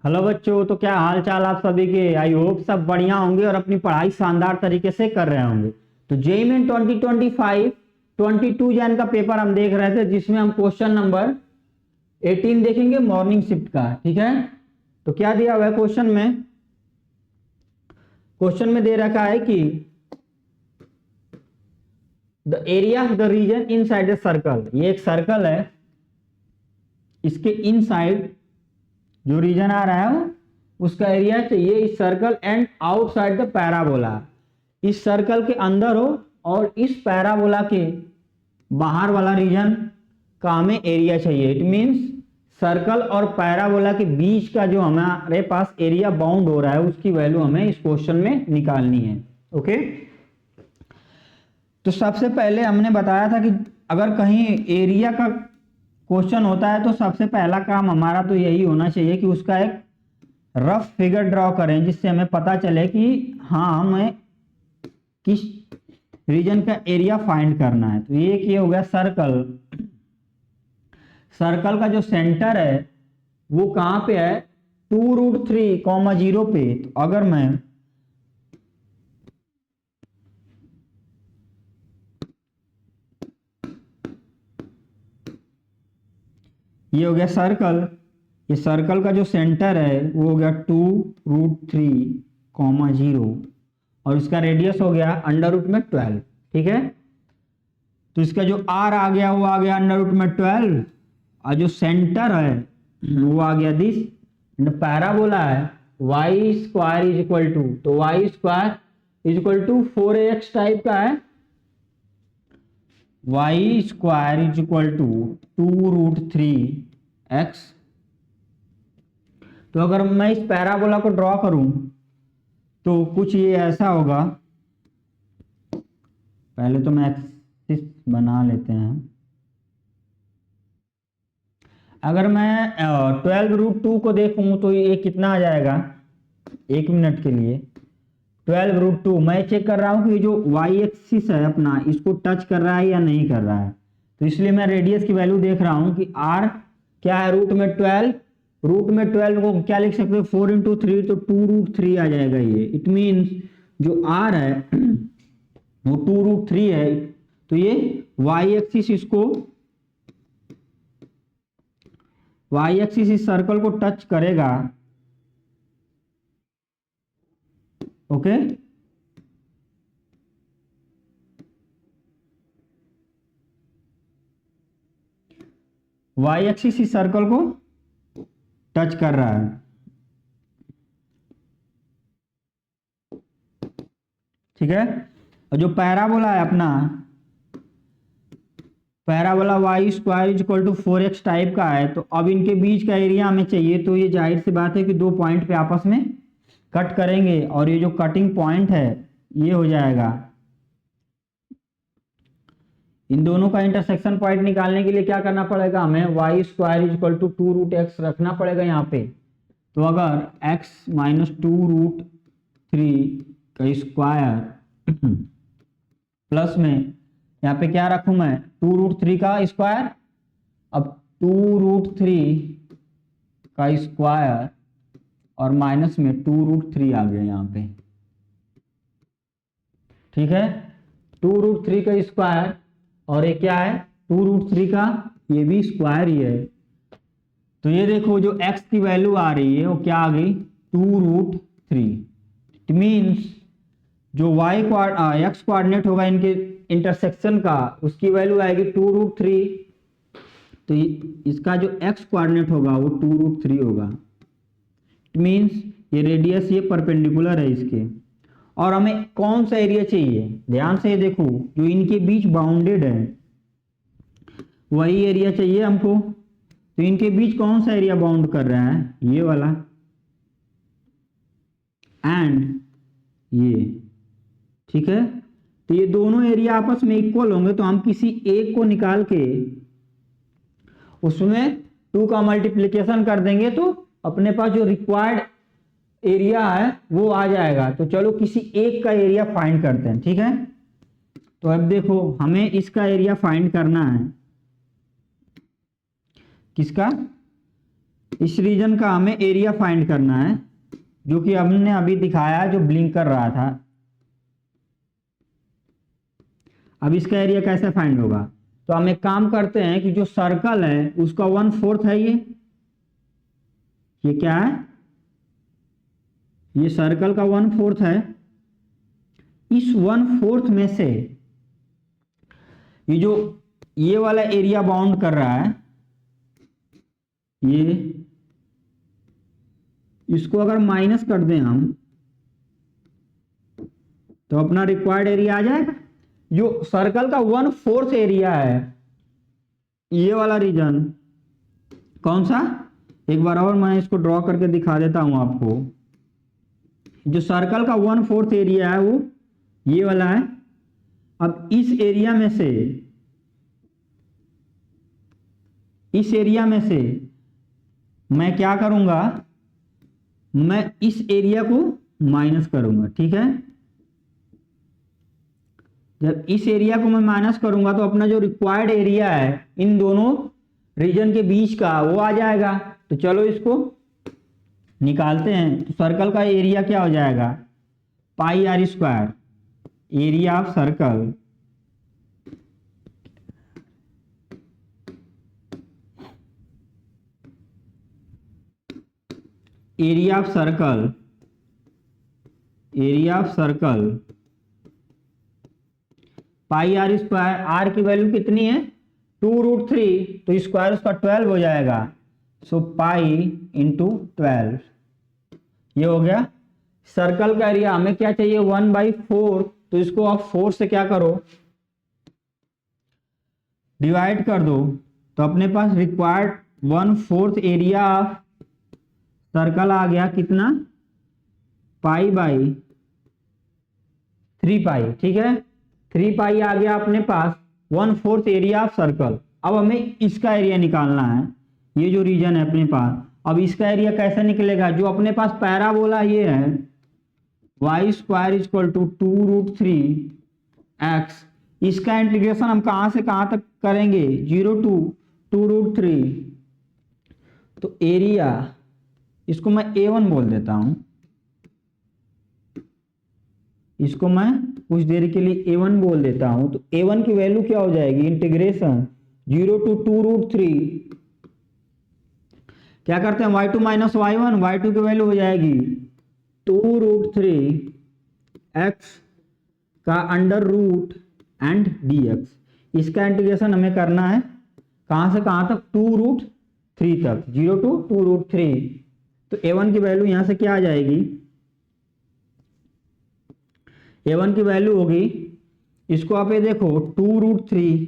Hello बच्चों, तो क्या हाल चाल आप सभी के। आई होप सब बढ़िया होंगे और अपनी पढ़ाई शानदार तरीके से कर रहे होंगे। तो जेईई मेन 2025 22 जैन का पेपर हम देख रहे थे, जिसमें हम क्वेश्चन नंबर 18 देखेंगे मॉर्निंग शिफ्ट का। ठीक है, तो क्या दिया हुआ है क्वेश्चन में दे रखा है कि the area of the region inside the circle. ये एक सर्कल है, इसके इनसाइड जो रीजन आ रहा है उसका एरिया चाहिए इस circle and outside the parabola. इस सर्कल के अंदर हो और इस पैराबोला के बाहर वाला रीजन का हमें एरिया चाहिए। इट मींस सर्कल और पैराबोला के बीच का जो हमारे पास एरिया बाउंड हो रहा है उसकी वैल्यू हमें इस क्वेश्चन में निकालनी है। ओके, तो सबसे पहले हमने बताया था कि अगर कहीं एरिया का क्वेश्चन होता है तो सबसे पहला काम हमारा तो यही होना चाहिए कि उसका एक रफ फिगर ड्रॉ करें, जिससे हमें पता चले कि हाँ हमें किस रीजन का एरिया फाइंड करना है। तो ये हो गया सर्कल। सर्कल का जो सेंटर है वो कहाँ पे है, 2√3, 0 पे। तो अगर मैं ये हो गया सर्कल, ये सर्कल का जो सेंटर है वो हो गया 2√3, 0 और इसका रेडियस हो गया √12। ठीक है, तो इसका जो आर आ गया वो आ गया √12 और जो सेंटर है वो आ गया दिस। पैराबोला है y square is equal to, तो y square is equal to 4ax type का है। Y square is equal to 2√3x। तो अगर मैं इस पैराबोला को ड्रॉ करूं तो कुछ ये ऐसा होगा। पहले तो मैं एक्सिस बना लेते हैं। अगर मैं 12√2 को देखूं तो ये कितना आ जाएगा, 1 मिनट के लिए 12√2। मैं चेक कर रहा हूं कि जो वाई एक्सिस है अपना इसको टच कर रहा है या नहीं कर रहा है। तो इसलिए मैं रेडियस की वैल्यू देख रहा हूं कि आर क्या है, √12। √12 को क्या लिख सकते हैं, 4 × 3, तो 2√3 आ जाएगा ये। इट मीन्स जो आर है वो 2√3 है। तो ये वाई एक्सिस इस सर्कल को टच करेगा। ओके, वाई एक्सिस इस सर्कल को टच कर रहा है। ठीक है, और जो पैराबोला है अपना, parabola Y square is equal to 4x type का है। तो अब इनके बीच का एरिया हमें चाहिए। तो ये जाहिर सी बात है कि दो पॉइंट पे आपस में कट करेंगे और ये जो कटिंग पॉइंट है ये हो जाएगा। इन दोनों का इंटरसेक्शन पॉइंट निकालने के लिए क्या करना पड़ेगा, हमें Y square is equal to 2√x रखना पड़ेगा यहाँ पे। तो अगर x माइनस 2√3 का स्क्वायर प्लस में यहाँ पे क्या रखूं मैं, 2√3 का स्क्वायर। अब 2√3 का स्क्वायर और माइनस में 2√3 आ गया यहाँ पे। ठीक है, 2√3 का स्क्वायर और ये क्या है 2√3 का, ये भी स्क्वायर ही है। तो ये देखो जो x की वैल्यू आ रही है वो क्या आ गई, 2√3। इट मीन्स जो x कोऑर्डिनेट होगा इनके इंटरसेक्शन का उसकी वैल्यू आएगी 2√3। तो इसका जो x कोऑर्डिनेट होगा वो 2√3 होगा। इट मीन्स ये रेडियस ये परपेंडिकुलर है इसके। और हमें कौन सा एरिया चाहिए, ध्यान से देखो, जो इनके बीच बाउंडेड है वही एरिया चाहिए हमको। तो इनके बीच कौन सा एरिया बाउंड कर रहा है, ये वाला एंड ये। ठीक है, तो ये दोनों एरिया आपस में इक्वल होंगे। तो हम किसी एक को निकाल के उसमें 2 का मल्टीप्लिकेशन कर देंगे तो अपने पास जो रिक्वायर्ड एरिया है वो आ जाएगा। तो चलो किसी एक का एरिया फाइंड करते हैं। ठीक है, तो अब देखो हमें इसका एरिया फाइंड करना है, किसका, इस रीजन का हमें एरिया फाइंड करना है, जो कि हमने अभी दिखाया जो ब्लिंक कर रहा था। अब इसका एरिया कैसे फाइंड होगा? तो हम एक काम करते हैं कि जो सर्कल है उसका 1/4 है ये क्या है? ये सर्कल का 1/4 है। इस 1/4 में से ये जो ये वाला एरिया बाउंड कर रहा है, ये इसको अगर माइनस कर दें हम तो अपना रिक्वायर्ड एरिया आ जाएगा। जो सर्कल का 1/4 एरिया है, ये वाला रीजन कौन सा? एक बार और मैं इसको ड्रॉ करके दिखा देता हूं आपको। जो सर्कल का 1/4 एरिया है वो ये वाला है। अब इस एरिया में से मैं क्या करूंगा? मैं इस एरिया को माइनस करूंगा, ठीक है। जब इस एरिया को मैं माइनस करूंगा तो अपना जो रिक्वायर्ड एरिया है इन दोनों रीजन के बीच का वो आ जाएगा। तो चलो इसको निकालते हैं। तो सर्कल का एरिया क्या हो जाएगा? Pi r square, area of circle area of circle pi r square. R की वैल्यू कितनी है? 2√3, तो स्क्वायर उसका 12 हो जाएगा। सो पाई इंटू 12 ये हो गया सर्कल का एरिया। हमें क्या चाहिए? 1/4। तो इसको आप 4 से क्या करो? डिवाइड कर दो। तो अपने पास रिक्वायर्ड 1/4 एरिया ऑफ सर्कल आ गया कितना? पाई/3 पाई, ठीक है। 3 पाई आ गया अपने पास 1/4 एरिया ऑफ सर्कल। अब हमें इसका एरिया निकालना है, ये जो रीजन है अपने पास। अब इसका एरिया कैसे निकलेगा? जो अपने पास पैराबोला ये है y² = 2√3x, इसका इंटीग्रेशन हम कहां से कहां तक करेंगे? 0 to 2√3। तो एरिया इसको मैं A1 बोल देता हूं, इसको मैं कुछ देर के लिए A1 बोल देता हूं। तो A1 की वैल्यू क्या हो जाएगी? इंटीग्रेशन 0 to 2√3, क्या करते हैं? y2 - y1, y2 की वैल्यू हो जाएगी 2√3x का अंडर रूट एंड dx। इसका इंटीग्रेशन हमें करना है कहां से कहां तक? 2√3 तक, 0 to 2√3। तो A1 की वैल्यू यहां से क्या आ जाएगी? A1 की वैल्यू होगी, इसको आप ये देखो 2√3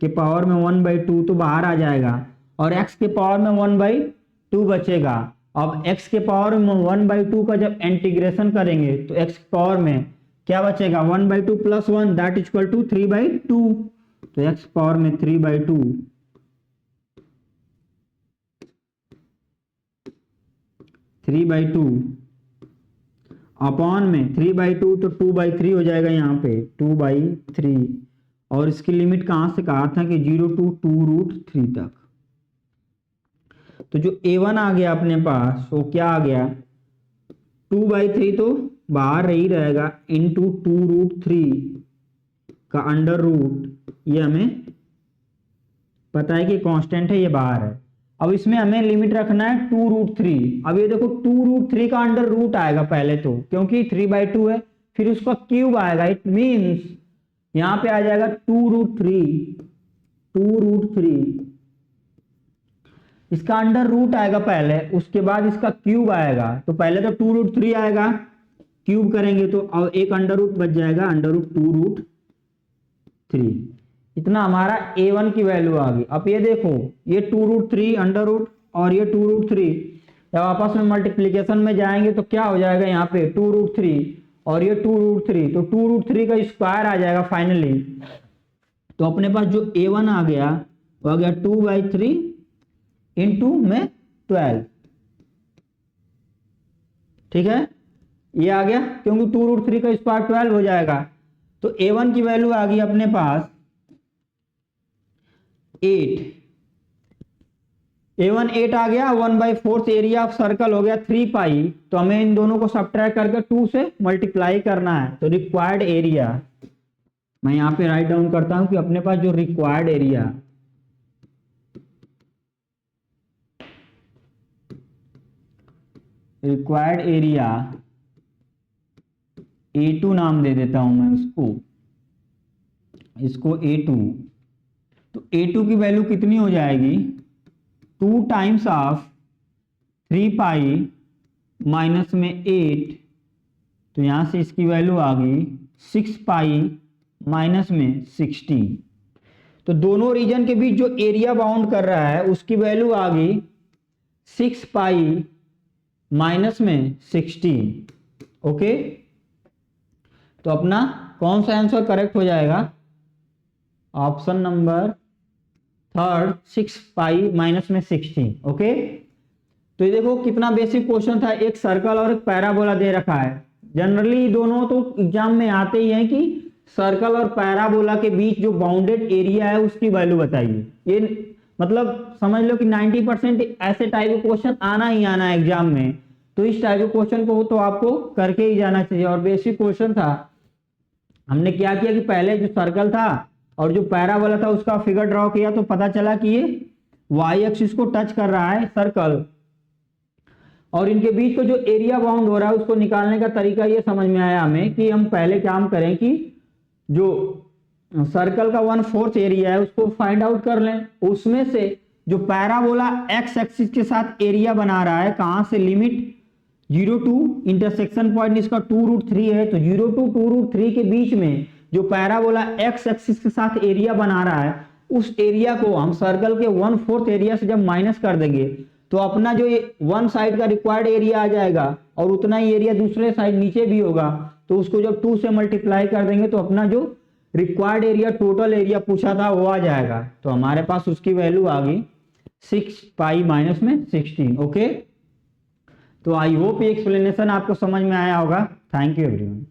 के पावर में 1/2 तो बाहर आ जाएगा, और x के पावर में 1/2 बचेगा। अब x के पावर में 1/2 का जब इंटीग्रेशन करेंगे तो x के पावर में क्या बचेगा? 1/2 + 1 दैट इक्वल टू 3/2। तो x पावर में 3/2 अपॉन में 3/2 तो 2/3 हो जाएगा यहाँ पे 2/3। और इसकी लिमिट कहां से कहा था कि 0 to 2√3 तक। तो जो A1 आ गया अपने पास वो क्या आ गया? 2/3 तो बाहर ही रहेगा इंटू 2√3 का अंडर रूट, ये हमें पता है कि कांस्टेंट है, ये बाहर है। अब इसमें हमें लिमिट रखना है 2√3। अब ये देखो 2√3 का अंडर रूट आएगा पहले तो, क्योंकि 3/2 है, फिर उसका क्यूब आएगा। इट मींस यहां पे आ जाएगा 2√3 इसका अंडर रूट आएगा पहले, उसके बाद इसका क्यूब आएगा। तो पहले तो 2√3 आएगा, क्यूब करेंगे तो अब एक अंडर रूट बच जाएगा, अंडर रूट 2√3। इतना हमारा A1 की वैल्यू आ गई। अब ये देखो ये 2√3 अंडर रूट और ये 2√3 जब आपस में मल्टीप्लीकेशन में जाएंगे तो क्या हो जाएगा? यहाँ पे 2√3 और ये 2√3, तो 2√3 का स्क्वायर आ जाएगा फाइनली। तो अपने पास जो A1 आ गया वो आ गया 2/3 इंटू में 12, ठीक है। ये आ गया क्योंकि 2√3 का स्क्वायर 12 हो जाएगा। तो A1 की वैल्यू आ गई अपने पास 8। A1 8 आ गया, 1/4 एरिया ऑफ सर्कल हो गया 3 पाई। तो हमें इन दोनों को सब्ट्रैक्ट करके 2 से मल्टीप्लाई करना है। तो रिक्वायर्ड एरिया मैं यहाँ पे राइट डाउन करता हूं कि अपने पास जो रिक्वायर्ड एरिया A2 नाम दे देता हूं मैं इसको A2। तो A2 की वैल्यू कितनी हो जाएगी, 2 टाइम्स ऑफ 3 पाई माइनस में 8। तो यहां से इसकी वैल्यू आ गई 6 पाई माइनस में 16। तो दोनों रीजन के बीच जो एरिया बाउंड कर रहा है उसकी वैल्यू आ गई 6 पाई माइनस में 16। ओके, तो अपना कौन सा आंसर करेक्ट हो जाएगा, ऑप्शन नंबर 3 6 पाई माइनस में 16। ओके, तो ये देखो कितना बेसिक क्वेश्चन था। एक सर्कल और एक पैराबोला दे रखा है। जनरली दोनों तो एग्जाम में आते ही हैं कि सर्कल और पैराबोला के बीच जो बाउंडेड एरिया है उसकी वैल्यू बताइए। ये मतलब समझ लो कि 90% ऐसे टाइप के क्वेश्चन आना ही आना है एग्जाम में। तो इस टाइप के क्वेश्चन को तो आपको करके ही जाना चाहिए। और बेसिक क्वेश्चन था, हमने क्या किया कि पहले जो सर्कल था और जो पैराबोला था उसका फिगर ड्रॉ किया। तो पता चला कि ये वाई एक्सिस को टच कर रहा है सर्कल, और इनके बीच को जो एरिया बाउंड हो रहा है उसको निकालने का तरीका ये समझ में आया हमें कि हम पहले काम करें कि जो सर्कल का 1/4 एरिया है उसको फाइंड आउट कर लें। उसमें से जो पैराबोला एक्स एक्सिस के साथ एरिया बना रहा है, कहां से लिमिट 0 टू इंटरसेक्शन पॉइंट इसका 2√3 है। तो 0 टू 2√3 के बीच में जो पैराबोला एक्स एक्सिस के साथ एरिया बना रहा है उस एरिया को हम सर्कल के 1/4 एरिया से जब माइनस कर देंगे तो अपना जो वन साइड का रिक्वायर्ड एरिया आ जाएगा और उतना ही एरिया दूसरे साइड नीचे भी होगा। तो उसको जब 2 से मल्टीप्लाई कर देंगे तो अपना जो रिक्वायर्ड एरिया टोटल एरिया पूछा था वो आ जाएगा। तो हमारे पास उसकी वैल्यू आ गई 6 पाई माइनस में 16। ओके, तो आई होप ये एक्सप्लेनेशन आपको समझ में आया होगा। Thank you everyone.